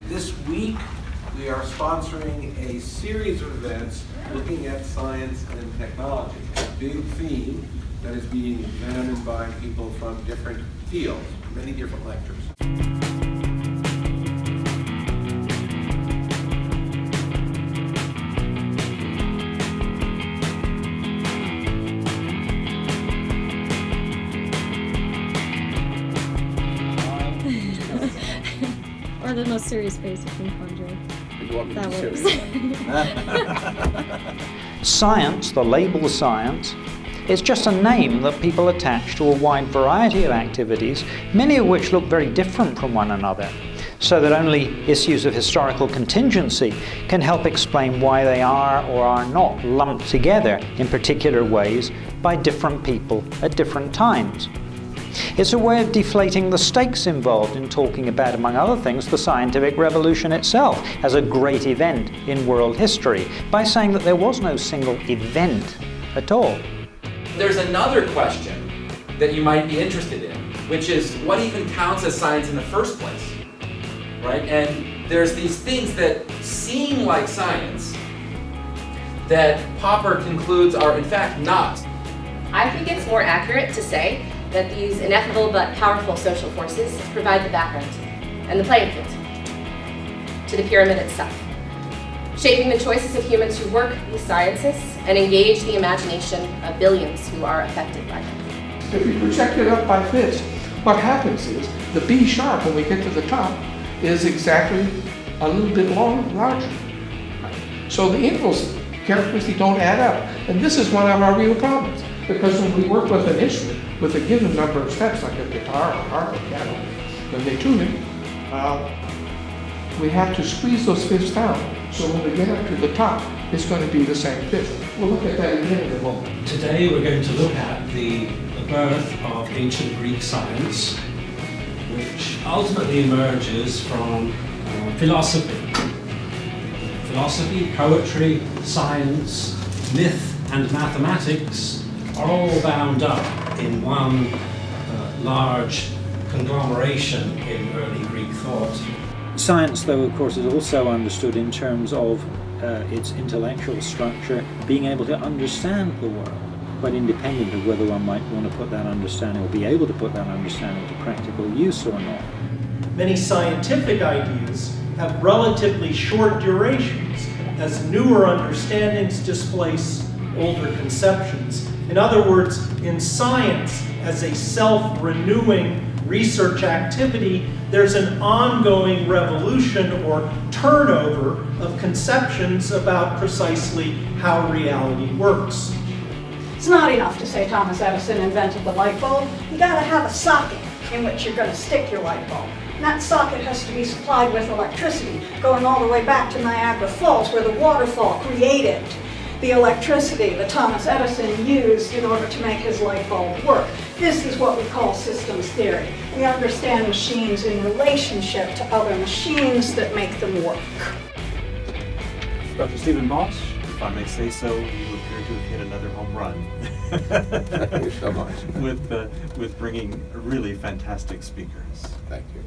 This week, we are sponsoring a series of events looking at science and technology, a big theme that is being examined by people from different fields, many different lectures. Or the most serious face you can conjure. That works. Science, the label science, is just a name that people attach to a wide variety of activities, many of which look very different from one another, so that only issues of historical contingency can help explain why they are or are not lumped together in particular ways by different people at different times. It's a way of deflating the stakes involved in talking about, among other things, the scientific revolution itself as a great event in world history, by saying that there was no single event at all. There's another question that you might be interested in, which is what even counts as science in the first place, right? And there's these things that seem like science that Popper concludes are in fact not. I think it's more accurate to say that these ineffable but powerful social forces provide the background and the playing field to the pyramid itself, shaping the choices of humans who work these sciences and engage the imagination of billions who are affected by them. If we project it up by fits, what happens is the B sharp, when we get to the top, is exactly a little bit larger. So the intervals characteristically don't add up. And this is one of our real problems, because when we work with an instrument with a given number of steps, like a guitar or harp or piano, when they tune it, we have to squeeze those fifths down. So when we get up to the top, it's going to be the same fifth. We'll look at that again in a moment. Today we're going to look at the birth of ancient Greek science, which ultimately emerges from philosophy. Philosophy, poetry, science, myth and mathematics are all bound up in one large conglomeration in early Greek thought. Science, though, of course, is also understood in terms of its intellectual structure, being able to understand the world, but independent of whether one might want to put that understanding or be able to put that understanding to practical use or not. Many scientific ideas have relatively short durations as newer understandings displace older conceptions. In other words, in science, as a self-renewing research activity, there's an ongoing revolution or turnover of conceptions about precisely how reality works. It's not enough to say Thomas Edison invented the light bulb. You gotta have a socket in which you're gonna stick your light bulb. And that socket has to be supplied with electricity, going all the way back to Niagara Falls, where the waterfall created the electricity that Thomas Edison used in order to make his light bulb work. This is what we call systems theory. We understand machines in relationship to other machines that make them work. Dr. Stephen Balch, if I may say so, you appear to have hit another home run. Thank you so much. with bringing really fantastic speakers. Thank you.